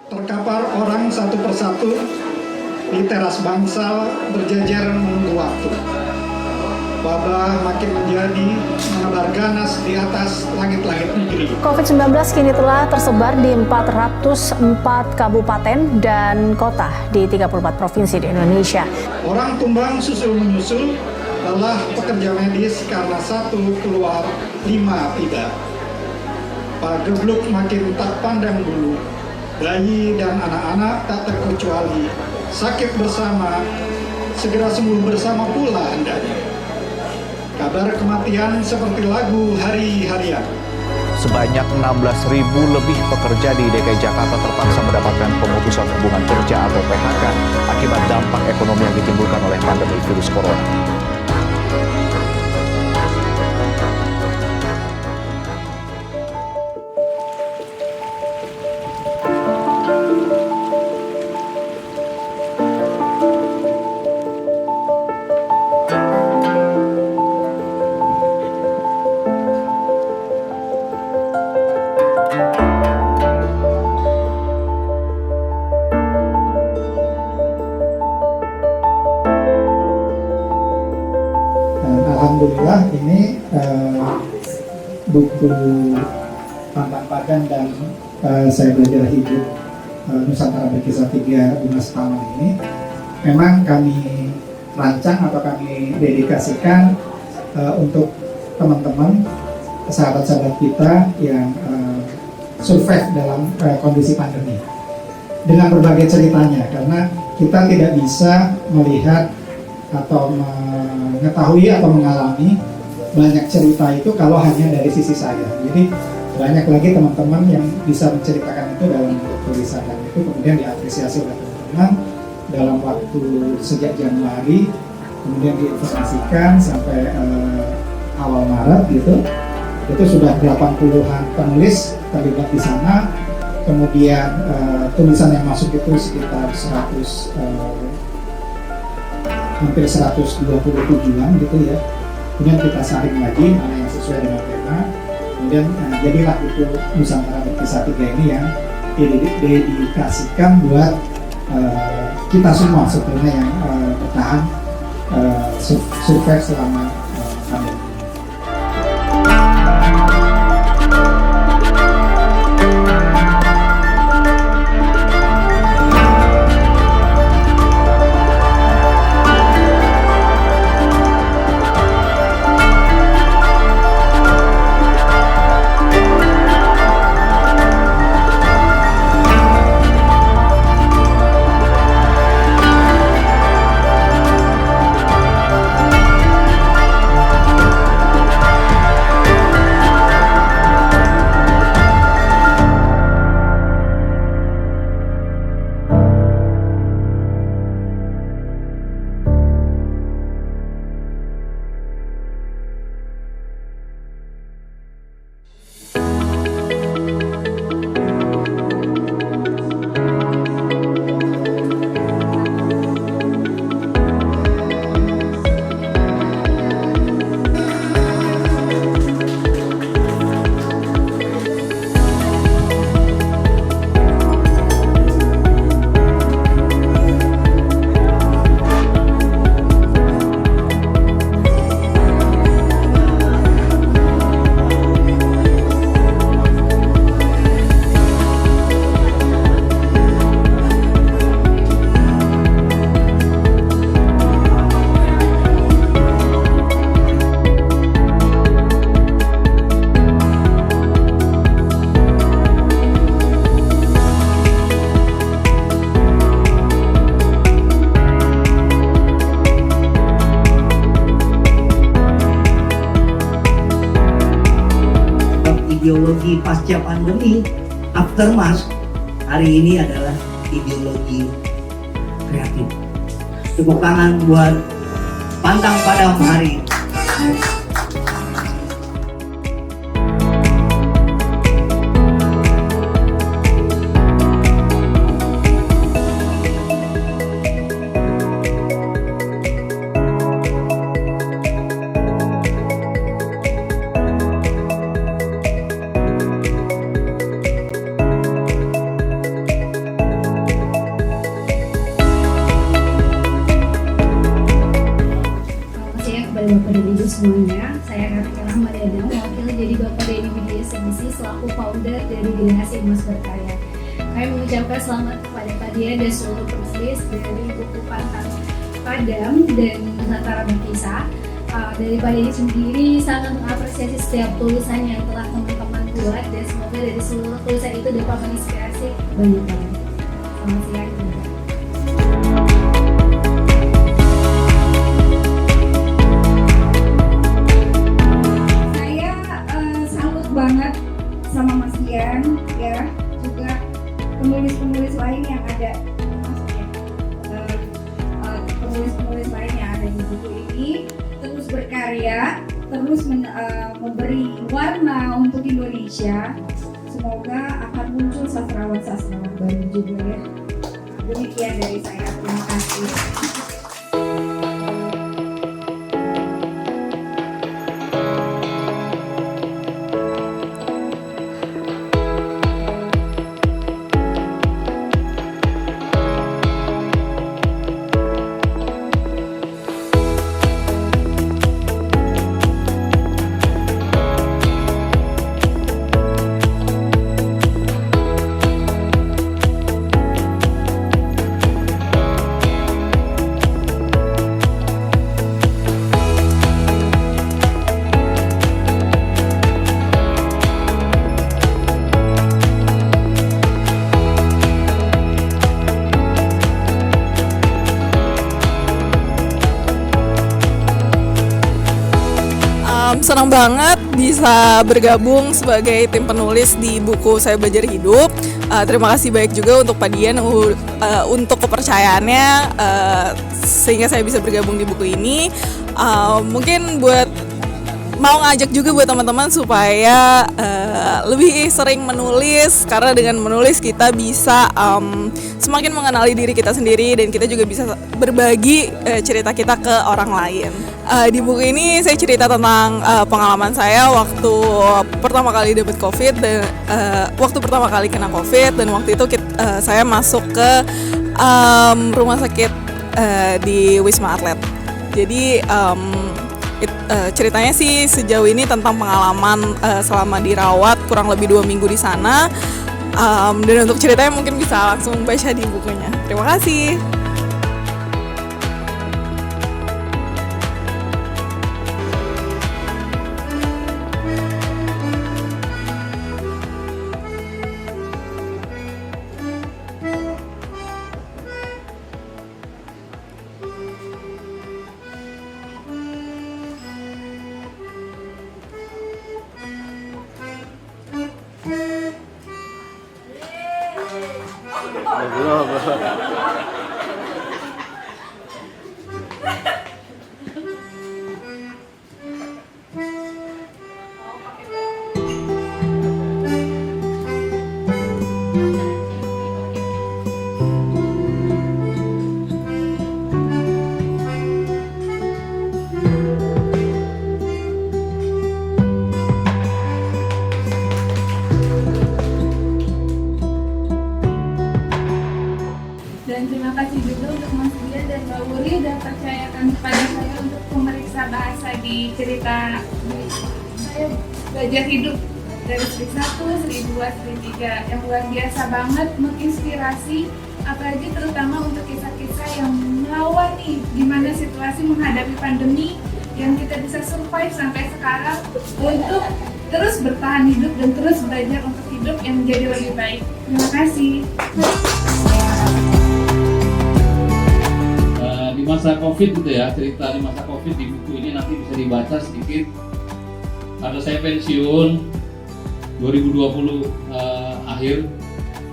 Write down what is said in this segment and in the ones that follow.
Terkapar orang satu persatu di teras bangsal berjejer menunggu waktu. Wabah makin menjadi menebar ganas di atas langit-langit negeri. COVID-19 kini telah tersebar di 404 kabupaten dan kota di 34 provinsi di Indonesia. Orang tumbang susul menyusul, lelah pekerja medis karena satu keluar 5 tidak. Pagebluk makin tak pandang bulu. Bayi dan anak-anak tak terkecuali, sakit bersama, segera sembuh bersama pula hendaknya. Kabar kematian seperti lagu hari-harian. Sebanyak 16.000 lebih pekerja di DKI Jakarta terpaksa mendapatkan pemutusan hubungan kerja atau PHK akibat dampak ekonomi yang ditimbulkan oleh pandemi virus corona. Alhamdulillah ini buku Pantang Padan dan Saya Belajar Hidup Nusantara Berkisah 3 Dimas Taman ini memang kami rancang atau kami dedikasikan untuk teman-teman, sahabat-sahabat kita yang survive dalam kondisi pandemi dengan berbagai ceritanya, karena kita tidak bisa melihat atau mengetahui atau mengalami banyak cerita itu kalau hanya dari sisi saya. Jadi banyak lagi teman-teman yang bisa menceritakan itu dalam bentuk tulisan, dan itu kemudian diapresiasi oleh teman-teman dalam waktu sejak Januari, kemudian diinformasikan sampai awal Maret gitu. Itu sudah 80-an penulis terlibat di sana. Kemudian tulisan yang masuk itu sekitar hampir 127-an gitu ya. Kemudian kita saring lagi mana yang sesuai dengan tema. Kemudian jadilah buku Nusantara Berkisah 3 ini yang dedikasikan buat kita semua sebetulnya yang bertahan survive selama pandemi. Ideologi pasca pandemi, aftermath, hari ini adalah ideologi kreatif. Tepuk tangan buat Pantang Padam hari ini. founder dari Generasi Emas Berkarya. Kami mengucapkan selamat kepada kalian dan seluruh penulis dari buku Pantang Padam dan Nusantara Berkisah. Daripada ini sendiri sangat mengapresiasi setiap tulisan yang telah teman-teman buat, dan semoga dari seluruh tulisan itu dapat menginspirasi banyak orang. Selamat siang. Saya salut banget sama Mas Dian, ya, juga penulis-penulis lain yang ada, penulis-penulis lain yang ada di buku ini. Terus berkarya, terus memberi warna untuk Indonesia. Semoga akan muncul sastrawan-sastrawan baru juga, ya. Demikian dari saya, terima kasih. Senang banget bisa bergabung sebagai tim penulis di buku Saya Belajar Hidup. Terima kasih banyak juga untuk Pak Dian untuk kepercayaannya sehingga saya bisa bergabung di buku ini. Mungkin mau ngajak juga buat teman-teman supaya lebih sering menulis, karena dengan menulis kita bisa semakin mengenali diri kita sendiri dan kita juga bisa berbagi cerita kita ke orang lain. Di buku ini saya cerita tentang pengalaman saya waktu pertama kali dapat COVID dan waktu pertama kali kena COVID, dan waktu itu saya masuk ke rumah sakit di Wisma Atlet. Jadi ceritanya sih sejauh ini tentang pengalaman selama dirawat kurang lebih 2 minggu di sana, dan untuk ceritanya mungkin bisa langsung baca di bukunya. Terima kasih. Dan terima kasih juga untuk Mas Dian dan Mbak Wuri udah percayakan kepada saya untuk memeriksa bahasa di cerita Saya Belajar Hidup dari Sri 1, Sri 2, Sri 3 yang luar biasa banget, menginspirasi, apalagi terutama untuk kisah-kisah yang melawan nih gimana situasi menghadapi pandemi yang kita bisa survive sampai sekarang untuk terus bertahan hidup dan terus belajar untuk hidup yang menjadi lebih baik. Terima kasih. Di masa COVID gitu ya, cerita di masa COVID di buku ini nanti bisa dibaca sedikit. Karena saya pensiun 2020 akhir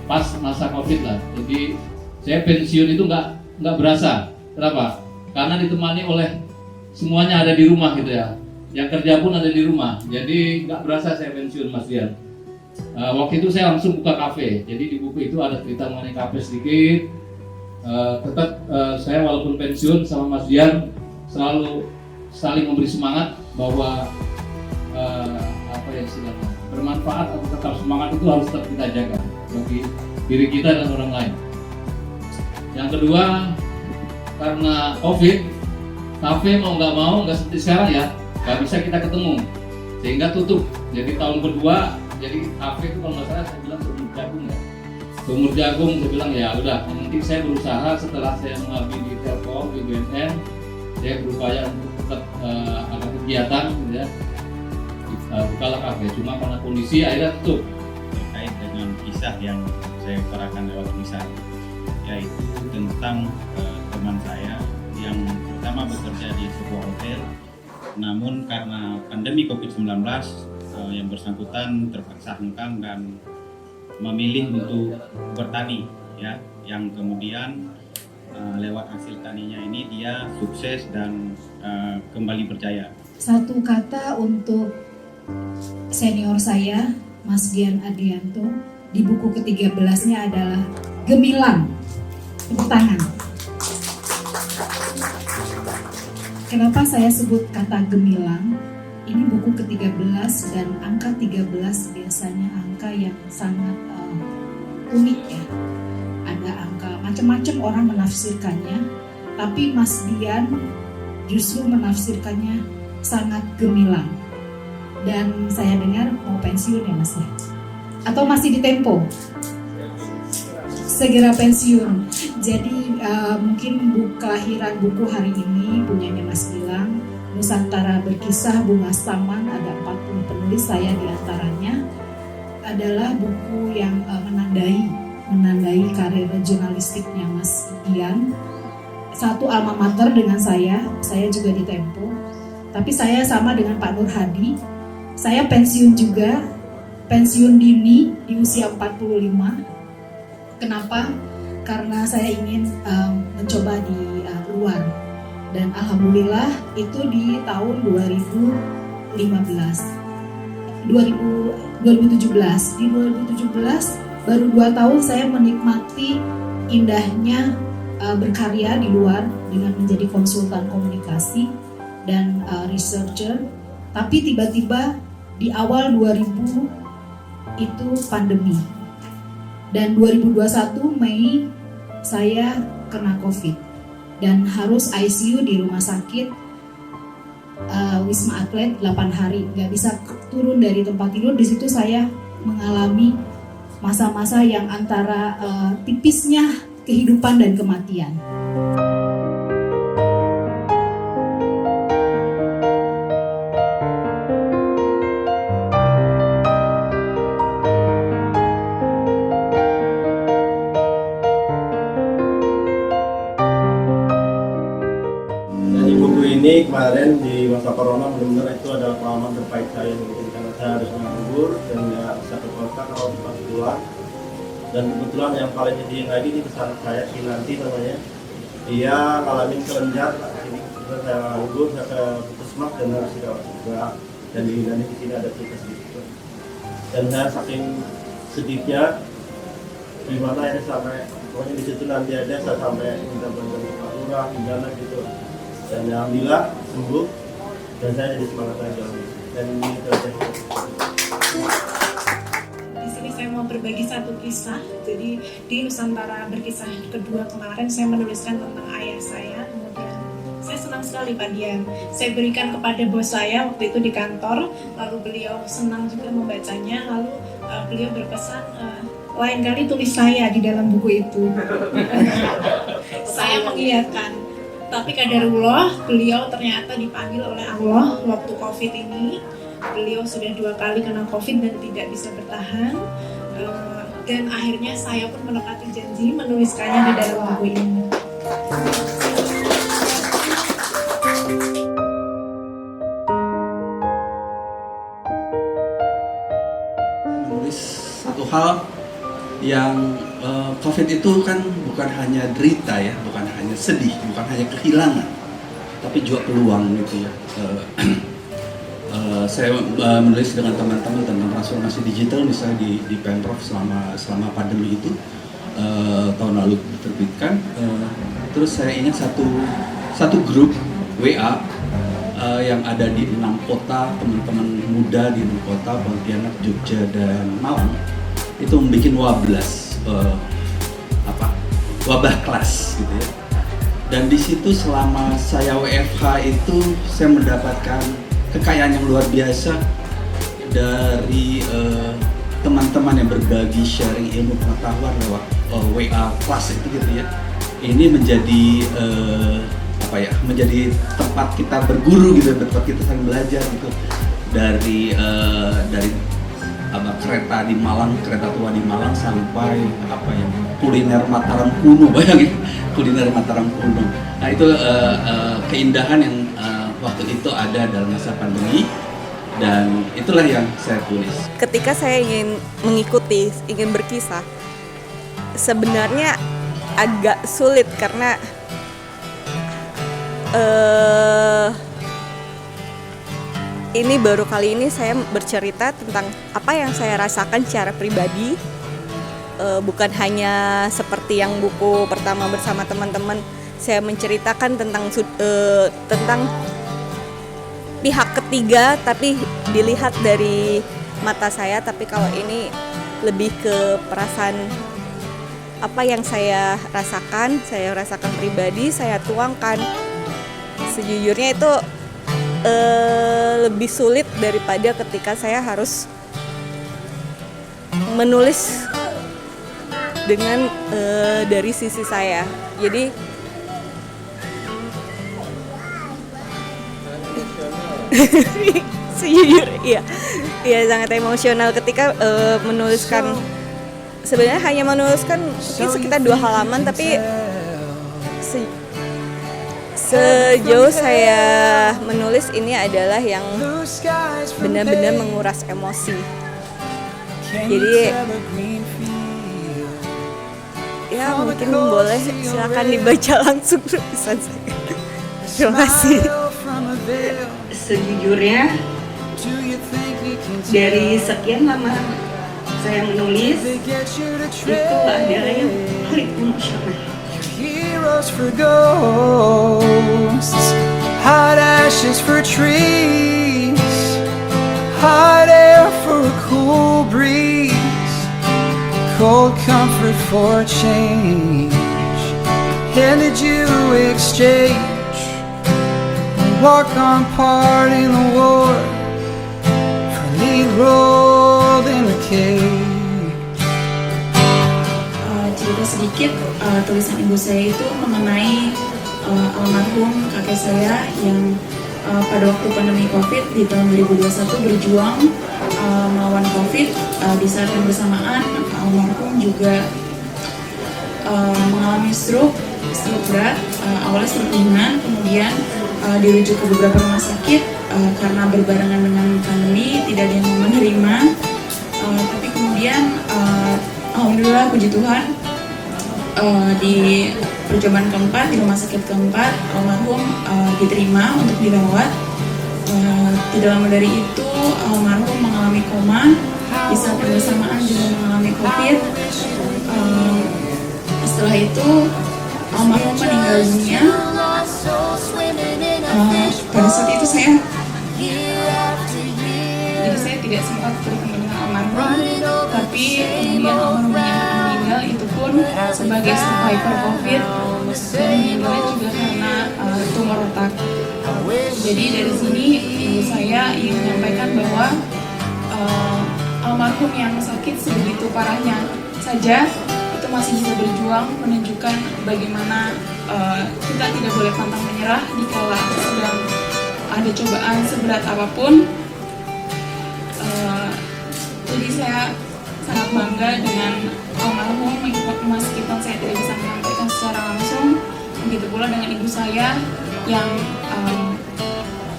pas masa COVID lah. Jadi saya pensiun itu nggak berasa. Kenapa? Karena ditemani oleh semuanya ada di rumah gitu ya. Yang kerja pun ada di rumah. Jadi nggak berasa saya pensiun, Mas Dian. Waktu itu saya langsung buka kafe. Jadi di buku itu ada cerita mengenai kafe sedikit. Tetap saya walaupun pensiun sama Mas Dian selalu saling memberi semangat bahwa apa ya istilahnya, bermanfaat atau tetap semangat itu harus tetap kita jaga bagi diri kita dan orang lain. Yang kedua, karena COVID, kafe mau nggak seperti sekarang ya, nggak bisa kita ketemu sehingga tutup. Jadi tahun kedua jadi kafe itu kalau nggak salah saya bilang sumur jagung ya. Sumur jagung saya bilang ya udah, yang penting saya berusaha setelah saya mengabdi di Telkom, di BNN, saya berupaya untuk tetap ada kegiatan gitu ya. Bukalah kafe, cuma karena kondisi akhirnya tutup. Terkait dengan kisah yang saya utarakan lewat tulisan, yaitu tentang teman saya yang pertama bekerja di sebuah hotel, namun karena pandemi COVID-19 yang bersangkutan terpaksa hengkang dan memilih untuk bertani, ya, yang kemudian lewat hasil taninya ini dia sukses dan kembali berjaya. Satu kata untuk senior saya, Mas Gian Adrianto, di buku ke-13-nya adalah gemilang. Tepuk tangan. Kenapa saya sebut kata gemilang? Ini buku ke-13 dan angka 13 biasanya angka yang sangat unik ya. Ada angka macam-macam orang menafsirkannya, tapi Mas Dian justru menafsirkannya sangat gemilang. Dan saya dengar mau pensiun ya Mas ya? Atau masih di tempo? Segera pensiun. Jadi mungkin kelahiran buku hari ini punyanya Mas Gilang, Nusantara Berkisah, Bunga Taman, ada 40 penulis, saya diantaranya, adalah buku yang menandai karir jurnalistiknya Mas Dian. Satu alma mater dengan saya juga di Tempo, tapi saya sama dengan Pak Nur Hadi, saya pensiun juga, pensiun dini di usia 45. Kenapa? Karena saya ingin mencoba di luar. Dan alhamdulillah itu di tahun 2017. Di 2017 baru 2 tahun saya menikmati indahnya berkarya di luar dengan menjadi konsultan komunikasi dan researcher. Tapi tiba-tiba di awal 2000 itu pandemi. Dan 2021 Mei saya kena COVID dan harus ICU di rumah sakit Wisma Atlet 8 hari, nggak bisa turun dari tempat tidur. Di situ saya mengalami masa-masa yang antara tipisnya kehidupan dan kematian. Ini kemarin di masa corona benar-benar itu adalah pengalaman terbaik saya mungkin, karena saya harus menganggur dan nggak bisa ke kota kalau bukan pulang. Dan kebetulan yang paling sedih lagi ini pesanan saya Kinanti namanya, dia ngalamin kelenjar. Ini kebetulan saya nganggur, saya ke puskesmas dan harus dirawat juga, dan di sini ada kita sedikit. Dan saya saking sedihnya, gimana ini sampai pokoknya di situ nanti ada saya sampai minta bantuan ke Pak Lurah, gimana gitu. Dan alhamdulillah sembuh dan saya jadi semangat lagi. Dan ini terjadi. Di sini saya mau berbagi satu kisah. Jadi di Nusantara Berkisah kedua kemarin saya menuliskan tentang ayah saya. Kemudian saya senang sekali Pak Dian. Saya berikan kepada bos saya waktu itu di kantor. Lalu beliau senang juga membacanya. Lalu beliau berpesan, lain kali tulis saya di dalam buku itu. Saya mengiyakan. Tapi kadarullah, beliau ternyata dipanggil oleh Allah waktu COVID ini. Beliau sudah 2 kali kena COVID dan tidak bisa bertahan. Dan akhirnya saya pun menepati janji menuliskannya di dalam buku ini. Menulis satu hal yang COVID itu kan bukan hanya derita ya, bukan hanya sedih, bukan hanya kehilangan, tapi juga peluang gitu ya. Saya menulis dengan teman-teman tentang transformasi digital misalnya di Pemprov selama pandemi itu tahun lalu diterbitkan. Terus saya ingat satu grup WA yang ada di 6 kota, teman-teman muda di 6 kota, Pontianak, Jogja, dan Malang, itu membuat wabah kelas gitu ya. Dan di situ selama saya WFH itu saya mendapatkan kekayaan yang luar biasa dari teman-teman yang berbagi sharing ilmu pengetahuan lewat WA kelas itu gitu ya. Ini menjadi menjadi tempat kita berguru gitu, tempat kita saling belajar gitu dari kereta di Malang, kereta tua di Malang sampai kuliner Mataram kuno, bayangin kuliner Mataram kuno. Nah itu keindahan yang waktu itu ada dalam masa pandemi, dan itulah yang saya tulis. Ketika saya ingin mengikuti, ingin berkisah, sebenarnya agak sulit karena ini baru kali ini saya bercerita tentang apa yang saya rasakan secara pribadi, bukan hanya seperti yang buku pertama bersama teman-teman. Saya menceritakan tentang pihak ketiga, tapi dilihat dari mata saya. Tapi kalau ini lebih ke perasaan apa yang saya rasakan pribadi, saya tuangkan. Sejujurnya itu lebih sulit daripada ketika saya harus menulis dengan dari sisi saya. Jadi sejujurnya iya sangat emosional ketika menuliskan. Sebenarnya hanya menuliskan mungkin sekitar 2 halaman, tapi sejauh saya menulis ini adalah yang benar-benar menguras emosi. Jadi ya mungkin boleh silakan dibaca langsung tulisan saya. Terima kasih. Sejujurnya dari sekian lama saya menulis, itu adalah yang paling emosional. Heroes for ghosts, hot ashes for trees, hot air for a cool breeze, cold comfort for change. And did you exchange walk on part in the war for lead rolled in the cage? Cerita sedikit, tulisan ibu saya itu mengenai almarhum kakek saya yang pada waktu pandemi COVID di tahun 2021 berjuang melawan COVID. Di saat yang bersamaan almarhum juga mengalami stroke berat, awalnya stroke ringan, kemudian dirujuk ke beberapa rumah sakit karena berbarengan dengan pandemi, tidak ada yang mau menerima. Tapi kemudian alhamdulillah puji Tuhan, di percobaan keempat, di rumah sakit keempat, almarhum diterima untuk dirawat. Tidak lama dari itu almarhum mengalami koma, di saat yang bersamaan juga mengalami COVID. Setelah itu almarhum meninggal dunia. Pada saat itu saya tidak sempat bertemu dengan almarhum, tapi kemudian almarhumnya meninggal itu pun sebagai survivor COVID, dan meninggalnya juga karena tumor otak. Jadi dari sini ibu saya ingin menyampaikan bahwa almarhum yang sakit sebegitu parahnya saja itu masih bisa berjuang, menunjukkan bagaimana kita tidak boleh pantang menyerah dikala sedang ada cobaan seberat apapun. Jadi saya sangat bangga dengan almarhum, meskipun saya tidak bisa menyampaikan secara langsung. Begitu pula dengan ibu saya yang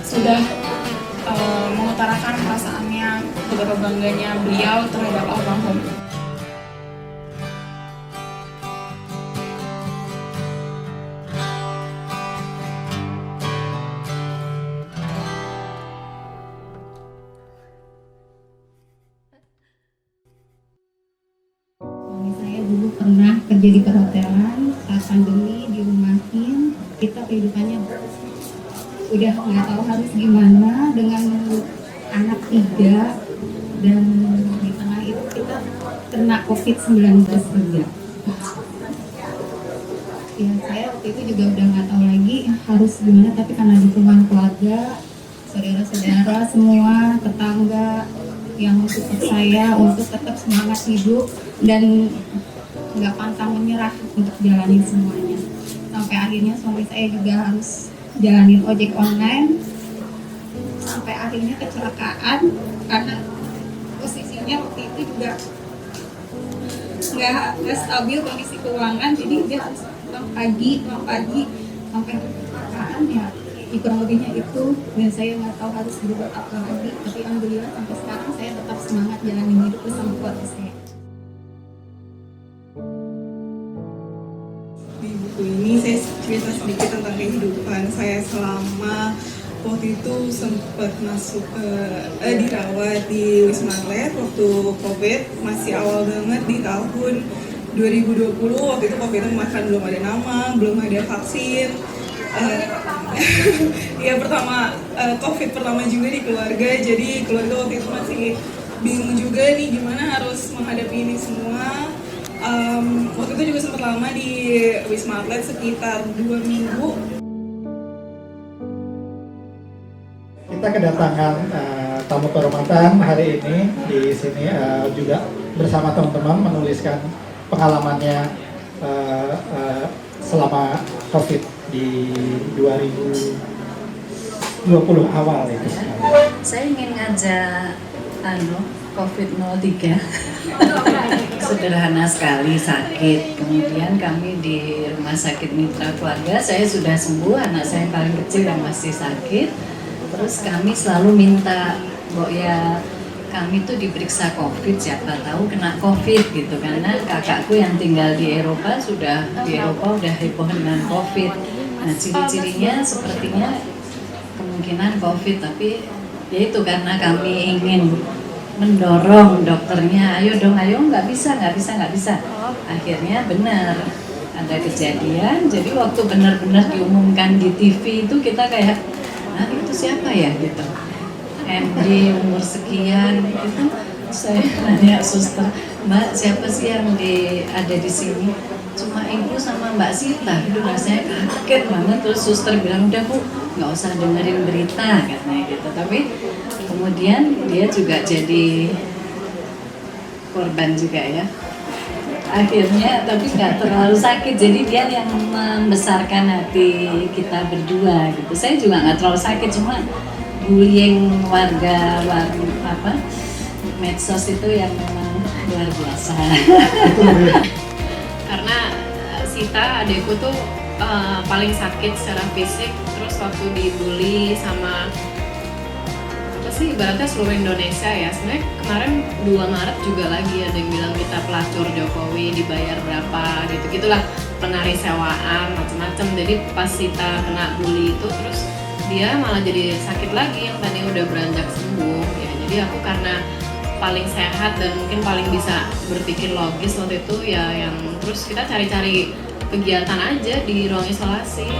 sudah mengutarakan perasaannya, betapa bangganya beliau terhadap almarhum. Dulu pernah kerja di perhotelan, saat pandemi dirumahin, kita kehidupannya udah nggak tahu harus gimana dengan anak 3, dan di tengah itu kita kena COVID-19 juga. Ya saya waktu itu juga udah nggak tahu lagi harus gimana, tapi karena dukungan keluarga, saudara-saudara semua, tetangga, yang support saya untuk tetap semangat hidup dan nggak pantang menyerah untuk jalanin semuanya. Sampai akhirnya suami saya juga harus jalanin ojek online. Sampai akhirnya kecelakaan karena posisinya waktu itu juga nggak stabil kondisi keuangan, jadi dia harus pulang pagi sampai kecelakaan ya. Kurang lebihnya itu, dan saya nggak tahu harus berbuat apa lagi, tapi alhamdulillah sampai sekarang saya tetap semangat jalanin hidup bersama keluarga saya. Di buku ini saya cerita sedikit tentang kehidupan saya selama waktu itu sempat masuk ke dirawat di Wisma Atlet waktu COVID, masih awal banget di tahun 2020. Waktu itu COVID itu bahkan belum ada nama, belum ada vaksin. Ya pertama COVID pertama juga di keluarga, jadi keluarga waktu itu masih bingung juga nih gimana harus menghadapi ini semua. Waktu itu juga sempat lama di Wisma Atlet sekitar 2 minggu. Kita kedatangan tamu kehormatan hari ini di sini juga bersama teman-teman menuliskan pengalamannya selama COVID di 2020 awal itu. Saya ingin ngajak COVID-03. Sederhana sekali, sakit. Kemudian kami di Rumah Sakit Mitra Keluarga, saya sudah sembuh, anak saya paling kecil yang masih sakit. Terus kami selalu minta, ya kami tuh diperiksa COVID, siapa tahu kena COVID gitu, karena kakakku yang tinggal di Eropa udah heboh dengan COVID. Nah ciri-cirinya sepertinya kemungkinan COVID, tapi ya itu karena kami ingin mendorong dokternya, ayo dong, ayo nggak bisa. Akhirnya benar ada kejadian. Jadi waktu benar-benar diumumkan di TV itu kita kayak, nah itu siapa ya gitu. MD umur sekian gitu, saya nanya suster, Mbak siapa sih yang ada di sini? Cuma ibu sama Mbak Sita, itu rasanya kaget banget. Terus suster bilang, udah Bu, nggak usah dengerin berita katanya gitu. Tapi kemudian dia juga jadi korban juga ya. Akhirnya tapi nggak terlalu sakit, jadi dia yang membesarkan hati kita berdua gitu. Saya juga nggak terlalu sakit, cuma bullying warga medsos itu yang memang luar biasa. Karena Sita adekku tuh paling sakit secara fisik, terus waktu dibully sama ibaratnya seluruh Indonesia ya. Sebenarnya kemarin 2 Maret juga lagi ada yang bilang kita pelacur Jokowi, dibayar berapa gitu-gitulah, penari sewaan macam-macam. Jadi pas Sita kena bully itu terus dia malah jadi sakit lagi yang tadi udah beranjak sembuh ya. Jadi aku karena paling sehat dan mungkin paling bisa berpikir logis waktu itu ya, yang terus kita cari-cari kegiatan aja di ruang isolasi.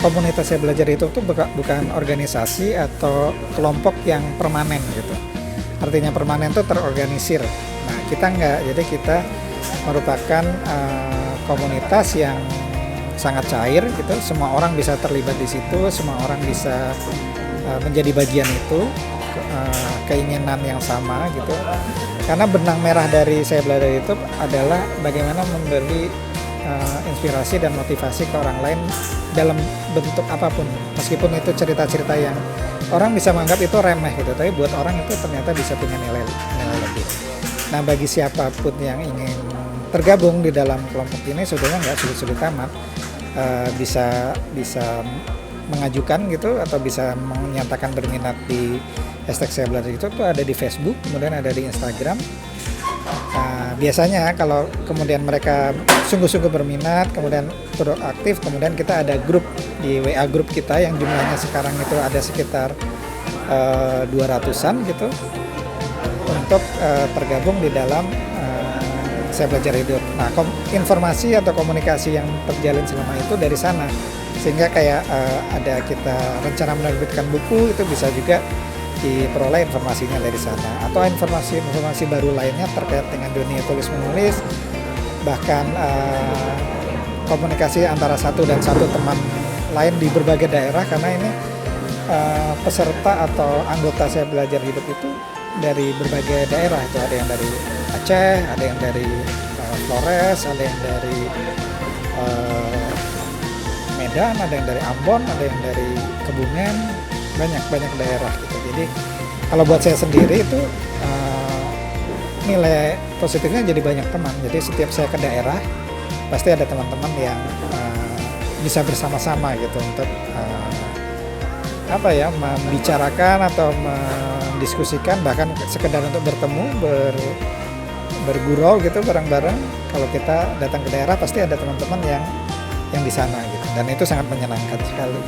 Komunitas Saya Belajar itu tuh bukan organisasi atau kelompok yang permanen gitu. Artinya permanen itu terorganisir. Nah kita enggak, jadi kita merupakan komunitas yang sangat cair gitu. Semua orang bisa terlibat di situ, semua orang bisa menjadi bagian itu, keinginan yang sama gitu. Karena benang merah dari Saya Belajar itu adalah bagaimana memberi inspirasi dan motivasi ke orang lain dalam bentuk apapun, meskipun itu cerita-cerita yang orang bisa menganggap itu remeh gitu, tapi buat orang itu ternyata bisa punya nilai lebih. Nah bagi siapapun yang ingin tergabung di dalam kelompok ini sebetulnya nggak sulit-sulit amat. bisa mengajukan gitu atau bisa menyatakan berminat di hashtag Saya Belajar Hidup itu ada di Facebook, kemudian ada di Instagram. Biasanya kalau kemudian mereka sungguh-sungguh berminat, kemudian turut aktif, kemudian kita ada grup di WA grup kita yang jumlahnya sekarang itu ada sekitar 200-an gitu untuk tergabung di dalam Saya Belajar Hidup. Nah, informasi atau komunikasi yang terjalin selama itu dari sana, sehingga kayak ada kita rencana menerbitkan buku itu bisa juga diperoleh informasinya dari sana, atau informasi baru lainnya terkait dengan dunia tulis menulis, bahkan komunikasi antara satu dan satu teman lain di berbagai daerah, karena ini peserta atau anggota Saya Belajar Hidup itu dari berbagai daerah. Itu ada yang dari Aceh, ada yang dari Flores, ada yang dari Medan, ada yang dari Ambon, ada yang dari Kebumen, banyak daerah gitu. Jadi kalau buat saya sendiri itu nilai positifnya jadi banyak teman. Jadi setiap saya ke daerah pasti ada teman-teman yang bisa bersama-sama gitu untuk membicarakan atau mendiskusikan, bahkan sekedar untuk bertemu, bergurau gitu bareng-bareng. Kalau kita datang ke daerah pasti ada teman-teman yang di sana gitu, dan itu sangat menyenangkan sekali.